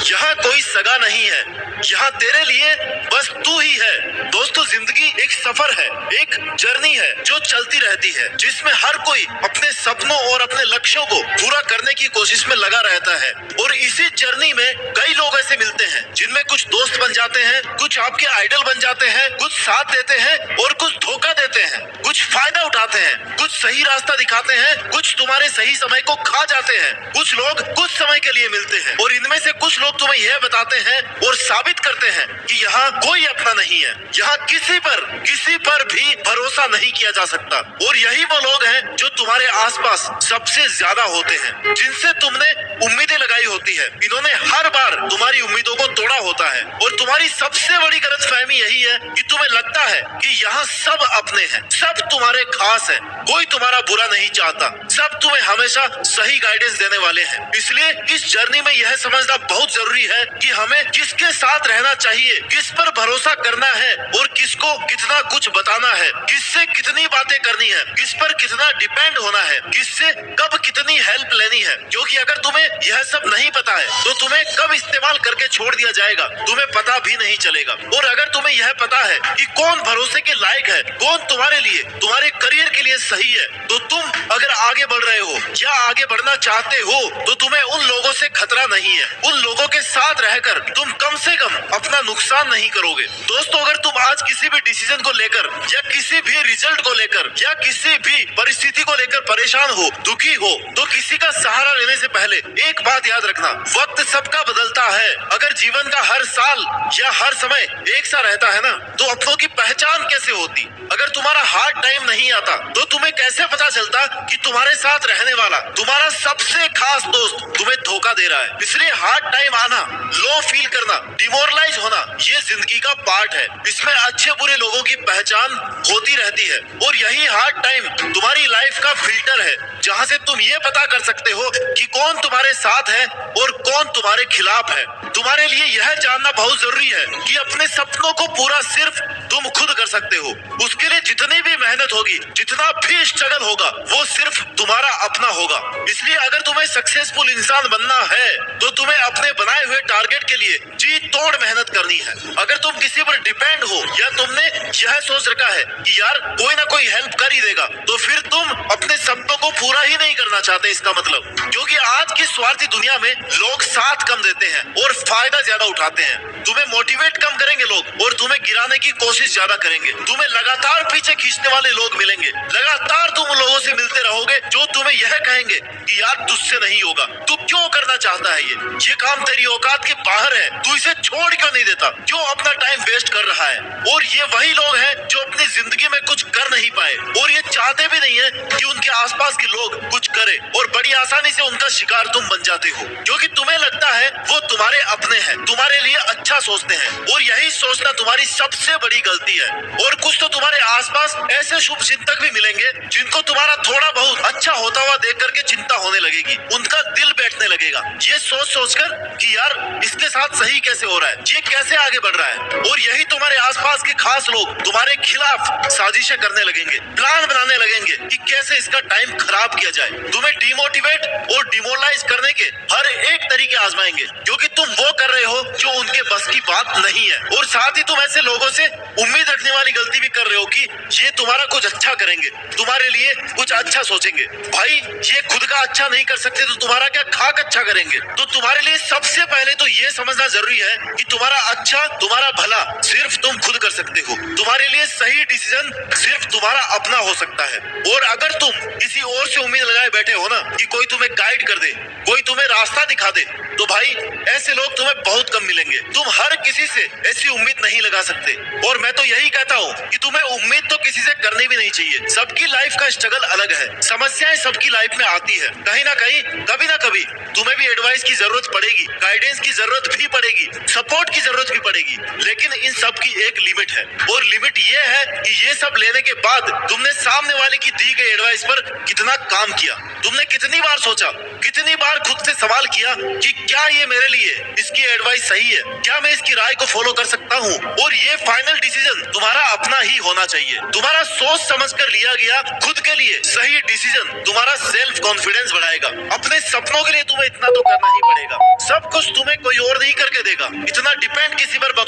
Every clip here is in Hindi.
यहाँ कोई सगा नहीं है, यहाँ तेरे लिए बस तू ही है। दोस्तों, जिंदगी एक सफर है, एक जर्नी है जो चलती रहती है, जिसमें हर कोई अपने सपनों और अपने लक्ष्यों को पूरा करने की कोशिश में लगा रहता है। और इसी जर्नी में कई लोग ऐसे मिलते हैं जिनमें कुछ दोस्त बन जाते हैं, कुछ आपके आइडल बन जाते हैं, कुछ साथ देते हैं और कुछ धोखा देते हैं, कुछ फायदा उठाते हैं, कुछ सही रास्ता दिखाते हैं, कुछ तुम्हारे सही समय को खा जाते हैं। कुछ लोग कुछ समय के लिए मिलते हैं और इनमें से कुछ लोग तुम्हें यह बताते हैं और साबित करते हैं कि यहाँ कोई अपना नहीं है, यहाँ किसी पर भी भरोसा नहीं किया जा सकता। और यही वो लोग हैं जो तुम्हारे आसपास सबसे ज्यादा होते हैं, जिनसे तुमने उम्मीदें लगाई होती है। इन्होंने हर बार तुम्हारी उम्मीदों को तोड़ा होता है और तुम्हारी सबसे बड़ी गलतफहमी यही है कि तुम्हें लगता है कि यहाँ सब अपने हैं, सब तुम्हारे खास है, कोई तुम्हारा बुरा नहीं चाहता, सब तुम्हें हमेशा सही गाइडेंस देने वाले हैं। इसलिए इस जर्नी में यह समझना बहुत जरूरी है कि हमें किसके साथ रहना चाहिए, किस पर भरोसा करना है और किसको कितना कुछ बताना है, किससे कितनी बातें करनी है, किस पर कितना डिपेंड होना है, किससे कब कितनी हेल्प लेनी है। क्योंकि अगर तुम्हें यह सब नहीं पता है तो तुम्हें कब इस्तेमाल करके छोड़ दिया जाएगा तुम्हें पता भी नहीं चलेगा। और अगर तुम्हें यह पता है कि कौन भरोसे के लायक है, कौन तुम्हारे लिए, तुम्हारे करियर के लिए सही है, तो तुम अगर आगे बढ़ रहे हो या आगे बढ़ना चाहते हो तो तुम्हें उन लोगों से खतरा नहीं है। उन लोगों के साथ रहकर तुम कम से कम अपना नुकसान नहीं करोगे। दोस्तों, अगर तुम आज किसी भी डिसीजन को लेकर या किसी भी रिजल्ट को लेकर या किसी भी परिस्थिति को लेकर परेशान हो, दुखी हो, तो किसी का सहारा लेने से पहले एक बात याद रखना, वक्त सबका बदलता है। अगर जीवन का हर साल या हर समय एक सा रहता है ना, तो अपनों की पहचान कैसे होती? अगर तुम्हारा हार्ड टाइम नहीं आता तो तुम्हें कैसे पता चलता कि तुम्हारे साथ रहने वाला, तुम्हारा सबसे खास दोस्त तुम्हें धोखा दे रहा है? इसलिए हार्ड टाइम आना, लो फील करना, डिमोरलाइज होना, ये जिंदगी का पार्ट है। इसमें अच्छे बुरे लोगों की पहचान होती रहती है और यही हार्ड टाइम तुम्हारी लाइफ का फिल्टर है, जहाँ से तुम ये पता कर सकते हो कि कौन तुम्हारे साथ है और कौन तुम्हारे खिलाफ है। तुम्हारे लिए यह जानना बहुत जरूरी है कि अपने सपनों को पूरा सिर्फ तुम खुद कर सकते हो। उसके लिए जितनी भी मेहनत होगी, जितना भी स्ट्रगल होगा, वो सिर्फ तुम्हारा अपना होगा। इसलिए अगर तुम्हें सक्सेसफुल इंसान बनना है तो तुम्हें अपने बनाए हुए टारगेट के लिए जी तोड़ मेहनत करनी है। अगर तुम किसी पर डिपेंड हो या तुमने यह सोच रखा है कि यार कोई ना कोई हेल्प कर ही देगा, तो फिर तुम अपने सपनों को पूरा ही नहीं करना चाहते इसका मतलब। क्योंकि आज की स्वार्थी दुनिया में लोग साथ कम देते हैं और फायदा ज्यादा उठाते हैं। तुम्हें मोटिवेट कम करेंगे लोग और तुम्हें गिराने की कोशिश ज्यादा करेंगे। तुम्हें लगातार पीछे खींचने वाले लोग मिलेंगे। लगातार तुम उन लोगों से मिलते रहोगे जो तुम्हें यह कहेंगे कि यार तुझसे नहीं होगा, तू क्यों करना चाहता है, ये काम तेरी औकात के बाहर है, तू इसे छोड़ क्यों नहीं देता, क्यों अपना टाइम वेस्ट कर रहा है। और ये वही लोग हैं जो अपनी जिंदगी में कुछ कर नहीं पाए और ये चाहते भी नहीं है कि उनके आसपास के लोग कुछ करे, और बड़ी आसानी से उनका शिकार तुम बन जाते हो क्योंकि तुम्हें लगता है वो तुम्हारे अपने हैं, तुम्हारे लिए अच्छा सोचते हैं। और यही सोचना तुम्हारी सबसे बड़ी गलती है। और कुछ तो तुम्हारे आसपास ऐसे शुभ चिंतक भी मिलेंगे जिनको तुम्हारा थोड़ा बहुत अच्छा होता हुआ देख करके चिंता होने लगेगी, उनका दिल बैठने लगेगा ये सोच सोचकर कि यार इसके साथ सही कैसे हो रहा है, ये कैसे आगे बढ़ रहा है। और यही तुम्हारे आसपास के खास लोग तुम्हारे खिलाफ साजिशें करने लगेंगे, प्लान बनाने लगेंगे कि कैसे इसका टाइम खराब किया जाए। तुम्हें डिमोटिवेट और डिमोरलाइज करने के हर एक तरीके आजमाएंगे क्योंकि तुम वो कर रहे हो जो उनके बस की बात नहीं है। और साथ ही तुम ऐसे लोगों से उम्मीद रखने वाली गलती भी कर रहे हो कि ये तुम्हारा कुछ अच्छा करेंगे, तुम्हारे लिए कुछ अच्छा सोचेंगे। भाई, ये खुद का अच्छा नहीं कर सकते तो तुम्हारा क्या खाक अच्छा करेंगे? तो तुम्हारे लिए सबसे पहले तो ये समझना जरूरी है कि तुम्हारा अच्छा, तुम्हारा भला सिर्फ तुम खुद कर सकते हो। तुम्हारे लिए सही डिसीजन सिर्फ तुम्हारा अपना हो सकता है। और अगर तुम किसी और से उम्मीद लगाए बैठे हो ना कि कोई तुम्हें गाइड कर दे, कोई तुम्हें रास्ता दिखा दे, तो भाई ऐसे लोग तुम्हें बहुत कम मिलेंगे। तुम हर किसी से ऐसी उम्मीद नहीं लगा सकते। और मैं तो यही कहता हूँ कि तुम्हें उम्मीद तो किसी से करनी भी नहीं चाहिए। सबकी लाइफ का स्ट्रगल अलग है, समस्याएं सबकी लाइफ में आती है, कहीं ना कहीं कभी ना कभी तुम्हें भी एडवाइस की जरूरत पड़ेगी, गाइडेंस की जरूरत भी पड़ेगी, सपोर्ट की जरूरत भी पड़ेगी। लेकिन इन सब की एक लिमिट है और लिमिट ये है कि ये सब लेने के बाद तुमने सामने वाले की दी गई एडवाइस पर कितना काम किया, तुमने कितनी बार सोचा, कितनी बार खुद से सवाल किया कि क्या ये मेरे लिए इसकी एडवाइस सही है, क्या मैं इसकी राय को फॉलो कर सकता हूँ। और ये फाइनल डिसीजन तुम्हारा अपना ही होना चाहिए, तुम्हारा सोच समझ कर लिया गया खुद के लिए सही डिसीजन तुम्हारा सेल्फ कॉन्फिडेंस बढ़ाएगा। अपने सपनों के लिए तुम्हें इतना तो करना ही पड़ेगा, सब कुछ तुम्हें कोई और नहीं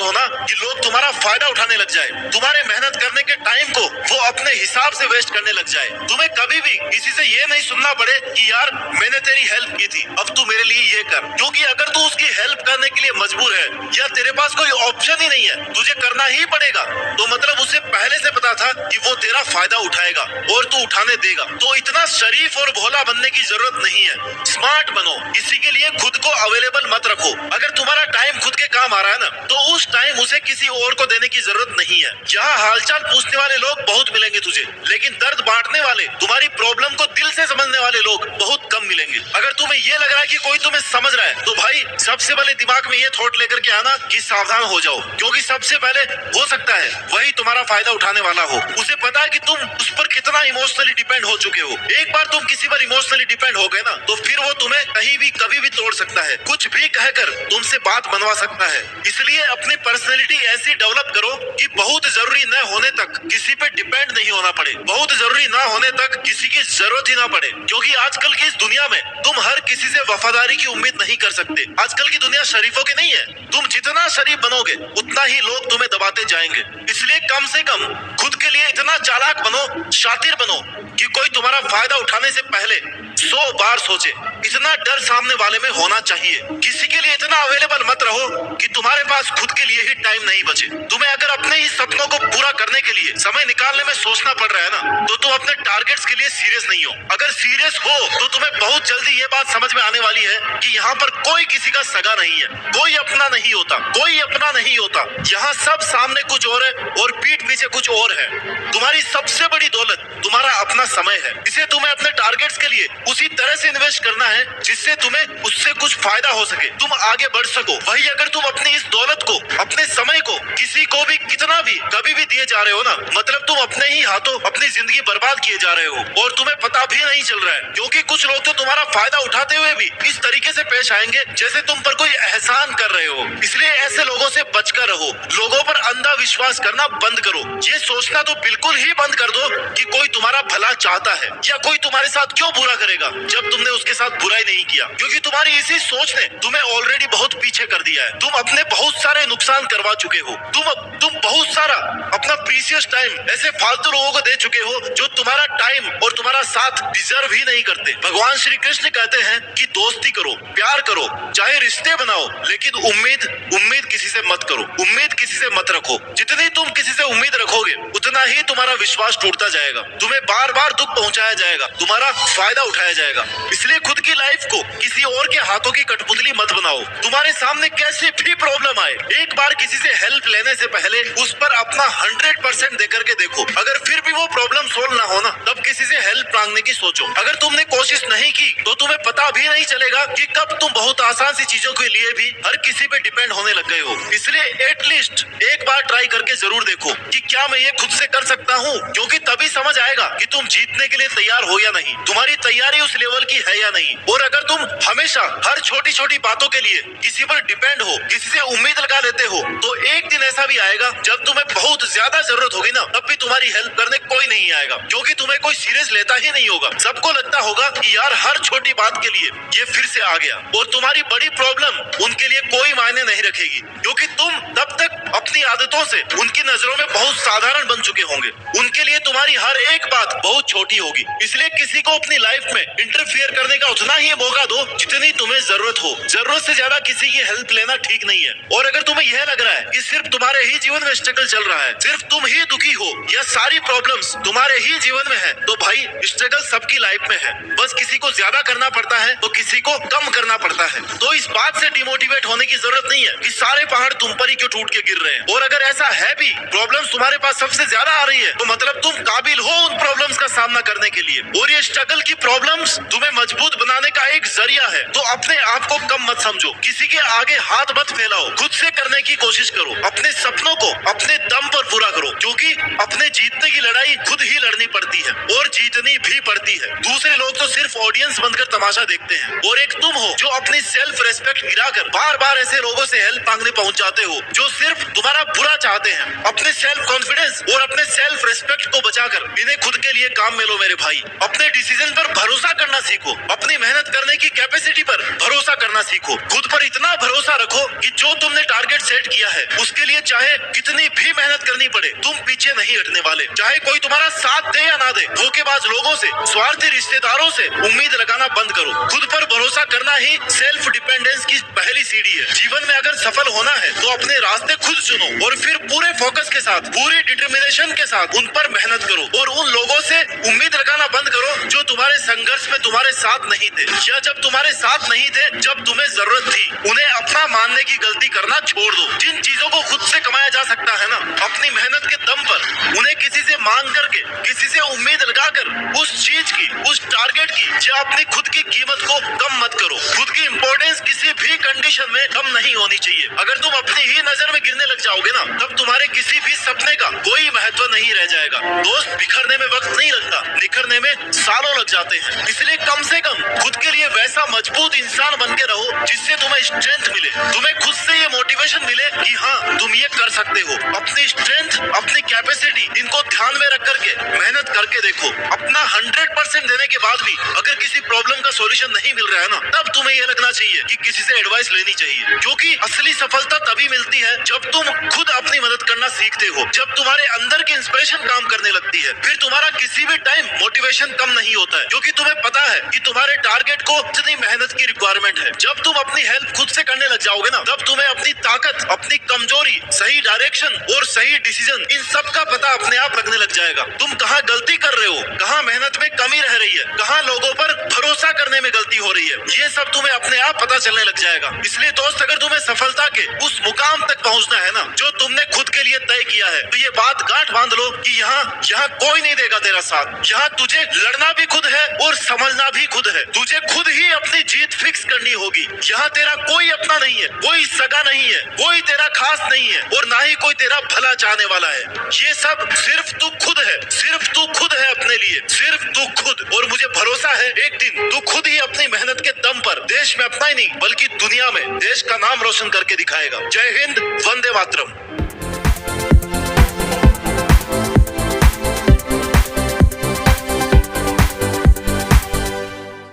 हो ना कि लोग तुम्हारा फायदा उठाने लग जाए, तुम्हारे मेहनत करने के टाइम को वो अपने हिसाब से वेस्ट करने लग जाए। तुम्हें कभी भी किसी से ये नहीं सुनना पड़े कि यार मैंने तेरी हेल्प की थी, अब तू मेरे लिए ये कर, क्योंकि अगर तू उसकी हेल्प करने के लिए मजबूर है या तेरे पास कोई ऑप्शन ही नहीं है, तुझे करना ही पड़ेगा, तो मतलब उसे पहले से पता था कि वो तेरा फायदा उठाएगा और तू उठाने देगा। तो इतना शरीफ और भोला बनने की जरूरत नहीं है, स्मार्ट बनो। किसी के लिए खुद को अवेलेबल मत रखो। अगर तुम्हारा टाइम खुद के काम आ रहा है ना, तो उस टाइम उसे किसी और को देने की जरूरत नहीं है। यहाँ हालचाल पूछने वाले लोग बहुत मिलेंगे तुझे, लेकिन दर्द बांटने वाले, तुम्हारी प्रॉब्लम को दिल से समझने वाले लोग बहुत कम मिलेंगे। अगर तुम्हें ये लग रहा है कि कोई तुम्हें समझ रहा है, तो भाई सबसे पहले दिमाग में ये थॉट लेकर के आना कि सावधान हो जाओ, क्योंकि सबसे पहले हो सकता है वही तुम्हारा फायदा उठाने वाला हो। उसे पता है कि तुम उस पर कितना इमोशनली डिपेंड हो चुके हो। एक बार तुम किसी पर इमोशनली डिपेंड हो गए ना, तो फिर वो तुम्हें कहीं भी कभी भी तोड़ सकता है, कुछ भी कहकर तुमसे बात बनवा सकता है। इसलिए अपनी पर्सनैलिटी ऐसी डेवलप करो कि बहुत जरूरी न होने तक किसी पे डिपेंड नहीं होना पड़े, बहुत जरूरी ना होने तक किसी की जरूरत ही ना पड़े। क्योंकि आजकल की इस दुनिया में तुम हर किसी से वफादारी की उम्मीद नहीं कर सकते। आजकल की दुनिया शरीफों की नहीं है। तुम जितना शरीफ बनोगे उतना ही लोग तुम्हें दबाते जाएंगे। इसलिए कम से कम खुद के लिए इतना चालाक बनो, शातिर बनो कि कोई तुम्हारा फायदा उठाने से पहले 100 बार सोचे। इतना डर सामने वाले में होना चाहिए। किसी के लिए इतना अवेलेबल मत रहो कि तुम्हारे पास खुद के लिए ही टाइम नहीं बचे। तुम्हें अगर अपने ही सपनों को पूरा करने के लिए समय निकालने में सोचना पड़ रहा है ना, तो तुम अपने टारगेट्स के लिए सीरियस नहीं हो। अगर सीरियस हो तो तुम्हें बहुत जल्दी ये बात समझ में आने वाली है कि यहाँ पर कोई किसी का सगा नहीं है, कोई अपना नहीं होता, कोई अपना नहीं होता। यहाँ सब सामने कुछ और है और पीठ पीछे कुछ और है। तुम्हारी सबसे बड़ी दौलत तुम्हारा अपना समय है। इसे तुम्हें अपने टारगेट्स के लिए उसी तरह से इन्वेस्ट करना है जिससे तुम्हें उससे कुछ फायदा हो सके, तुम आगे बढ़ सको। वही अगर तुम अपनी इस दौलत को, अपने समय को किसी को भी कितना भी कभी भी दिए जा रहे हो ना, मतलब तुम अपने ही हाथों अपनी जिंदगी बर्बाद किए जा रहे हो और तुम्हें पता भी नहीं चल रहा है। क्योंकि कुछ लोग तो तुम्हारा फायदा उठाते हुए भी इस तरीके से पेश आएंगे जैसे तुम पर कोई एहसान कर रहे हो। इसलिए ऐसे लोगों से बचकर रहो। लोगों पर अंधा विश्वास करना बंद करो। ये सोचना तो बिल्कुल ही बंद कर दो कि कोई तुम्हारा भला चाहता है या कोई तुम्हारे साथ क्यों बुरा करेगा जब तुमने उसके साथ बुराई नहीं किया। क्योंकि तुम्हारी इसी सोच ने तुम्हें ऑलरेडी बहुत पीछे कर दिया है। तुम अपने बहुत सारे नुकसान करवा चुके हो। तुम बहुत सारा अपना प्रीशियस टाइम ऐसे फालतू लोगों को दे चुके हो जो तुम्हारा टाइम और तुम्हारा साथ डिजर्व ही नहीं करते। भगवान श्री कृष्ण कहते हैं कि दोस्ती करो, प्यार करो, चाहे रिश्ते बनाओ, लेकिन उम्मीद किसी से मत करो, उम्मीद किसी से मत रखो। जितनी तुम किसी से उम्मीद रखोगे उतना ही तुम्हारा विश्वास टूटता जाएगा, तुम्हें बार बार दुख पहुंचाया जाएगा, तुम्हारा फायदा उठाया जाएगा। इसलिए खुद की लाइफ को किसी और के हाथों की कठपुतली मत बनाओ। तुम्हारे सामने कैसे भी प्रॉब्लम आए, एक बार किसी से हेल्प लेने से पहले उस पर अपना 100% देकर के देखो। अगर फिर भी वो प्रॉब्लम सोल्व ना हो ना, तब किसी से हेल्प मांगने की सोचो। अगर तुमने कोशिश नहीं की तो तुम्हें पता भी नहीं चलेगा कि कब तुम बहुत आसान सी चीजों के लिए भी हर किसी पे डिपेंड होने लग गए हो। इसलिए एटलीस्ट एक बार ट्राई करके जरूर देखो कि क्या मैं ये खुद से कर सकता हूँ, क्योंकि तभी समझ आएगा कि तुम जीतने के लिए तैयार हो या नहीं, तुम्हारी तैयारी उस लेवल की है या नहीं। और अगर तुम हमेशा हर छोटी छोटी बातों के लिए किसी पर डिपेंड हो, किसी से उम्मीद लगा लेते हो, तो एक दिन ऐसा भी आएगा जब तुम्हें बहुत ज्यादा जरूरत होगी ना, तब भी तुम्हारी हेल्प करने कोई नहीं आएगा, क्योंकि तुम्हें कोई सीरियस लेता ही नहीं होगा। सबको लगता होगा कि यार हर छोटी बात के लिए ये फिर से आ गया, और तुम्हारी बड़ी प्रॉब्लम उनके लिए कोई मायने नहीं रखेगी, क्योंकि तुम तब तक अपनी आदतों से उनकी नजरों में बहुत साधारण बन चुके होंगे। उनके लिए तुम्हारी हर एक बात बहुत छोटी होगी। इसलिए किसी को अपनी लाइफ में इंटरफियर करने का उतना ही मौका दो जितनी तुम्हें जरूरत हो। जरूरत से ज्यादा किसी की हेल्प लेना ठीक नहीं है। और अगर तुम्हें यह लग रहा है कि सिर्फ तुम्हारे ही जीवन में स्ट्रगल चल रहा है, सिर्फ तुम ही दुखी हो या सारी प्रॉब्लम्स तुम्हारे ही जीवन में है, तो भाई स्ट्रगल सबकी लाइफ में है। बस किसी को ज्यादा करना पड़ता है तो किसी को कम करना पड़ता है। तो इस बात से डिमोटिवेट होने की जरूरत नहीं है कि सारे पहाड़ तुम पर ही क्यों टूट के गिर रहे हैं। और अगर ऐसा है भी, प्रॉब्लम्स तुम्हारे पास सबसे ज्यादा आ रही है, तो मतलब तुम काबिल हो उन प्रॉब्लम्स का सामना करने के लिए। और ये स्ट्रगल की प्रॉब्लम्स तुम्हें मजबूत बनाने का एक जरिया है। तो अपने आप को कम मत समझो, किसी के आगे हाथ मत फैलाओ, खुद से करने की कोशिश करो। अपने सपनों को अपने दम पर पूरा करो, क्योंकि अपने जीतने की लड़ाई खुद ही लड़नी पड़ती है और जीतनी भी पड़ती है। दूसरे लोग तो सिर्फ ऑडियंस बनकर तमाशा देखते हैं, और एक तुम हो जो अपनी सेल्फ रेस्पेक्ट गिराकर बार बार ऐसे लोगों से हेल्प मांगने पहुंच जाते हो जो सिर्फ तुम्हारा अपना बुरा चाहते हैं। अपने सेल्फ कॉन्फिडेंस और अपने सेल्फ रिस्पेक्ट को बचाकर इन्हें खुद के लिए काम में लो मेरे भाई। अपने डिसीजन पर भरोसा करना सीखो, अपनी मेहनत करने की कैपेसिटी पर भरोसा करना सीखो। खुद पर इतना भरोसा रखो कि जो तुमने टारगेट सेट किया है उसके लिए चाहे कितनी भी मेहनत करनी पड़े, तुम पीछे नहीं हटने वाले। चाहे कोई तुम्हारा साथ दे या ना दे, धोखेबाज लोगों से, स्वार्थी रिश्तेदारों से उम्मीद लगाना बंद करो। खुद पर भरोसा करना ही सेल्फ डिपेंडेंस की पहली सीढ़ी है। जीवन में अगर सफल होना है तो अपने रास्ते खुद चुनो और फिर पूरे फोकस के साथ, पूरी डिटर्मिनेशन के साथ उन पर मेहनत करो और उन लोगों से उम्मीद लगाना बंद करो जो तुम्हारे संघर्ष में तुम्हारे साथ नहीं थे या जब तुम्हारे साथ नहीं थे जब तुम्हें जरूरत थी। उन्हें अपना मानने की गलती करना छोड़ दो। जिन चीजों को खुद से कमाया जा सकता है ना, अपनी मेहनत के दम पर, उन्हें किसी से मांग करके, किसी से उम्मीद लगाकर उस चीज की, उस टारगेट की या अपनी खुद की कीमत को कम मत करो। खुद की इंपॉर्टेंस किसी भी कंडीशन में कम नहीं होनी चाहिए। अगर तुम अपनी ही नजर में गिरने लग जाओगे ना, तब तुम्हारे किसी भी सपने का कोई महत्व नहीं रह जाएगा। दोस्त, बिखरने में वक्त नहीं लगता, निखरने में सालों लग जाते हैं। इसलिए कम से कम खुद के लिए वैसा मजबूत इंसान बन के रहो जिससे तुम्हें स्ट्रेंथ मिले, तुम्हें खुद से ये मोटिवेशन मिले कि हाँ तुम ये कर सकते हो। अपनी स्ट्रेंथ, अपनी कैपेसिटी, इनको ध्यान में रख करके मेहनत करके देखो। अपना 100% देने के बाद भी अगर किसी प्रॉब्लम का सॉल्यूशन नहीं मिल रहा है ना, तब तुम्हें ये लगना चाहिए कि किसी से एडवाइस लेनी चाहिए। क्योंकि असली सफलता तभी मिलती है जब तुम खुद अपनी मदद करना सीखते हो, जब तुम्हारे अंदर की इंस्पिरेशन काम करने लगती है। फिर तुम्हारा किसी भी टाइम मोटिवेशन कम नहीं होता है, क्योंकि तुम्हें पता है कि तुम्हारे टारगेट को कितनी मेहनत की रिक्वायरमेंट है। जब तुम अपनी हेल्प खुद से करने लग जाओगे ना, तब तुम्हें अपनी ताकत, अपनी कमजोरी, सही डायरेक्शन और सही डिसीजन, इन सब का पता अपने आप लगने लग जाएगा। तुम कहाँ गलती कर रहे हो, कहाँ मेहनत में कमी रह रही है, कहाँ लोगों पर भरोसा करने में गलती हो रही है, ये सब तुम्हें अपने आप पता चलने लग जाएगा। इसलिए दोस्त, अगर तुम्हें सफलता के उस मुकाम तक पहुंचना है ना जो तुमने खुद के लिए तय किया है, तो ये बात गांठ बांध लो कि यहाँ कोई नहीं देगा तेरा साथ। यहाँ तुझे लड़ना भी खुद है और समझना भी खुद है। तुझे खुद ही अपनी जीत फिक्स करनी होगी। यहाँ तेरा कोई अपना नहीं है, कोई सगा नहीं है, कोई तेरा खास नहीं है और ना ही कोई तेरा भला चाहने वाला है। ये सब सिर्फ तू खुद है, सिर्फ तू खुद है अपने लिए, सिर्फ तू खुद। और मुझे भरोसा है एक दिन तू खुद ही अपनी मेहनत के दम पर देश में अपना ही नहीं बल्कि दुनिया में देश का नाम रोशन करके दिखाएगा। जय हिंद, वंदे मातरम।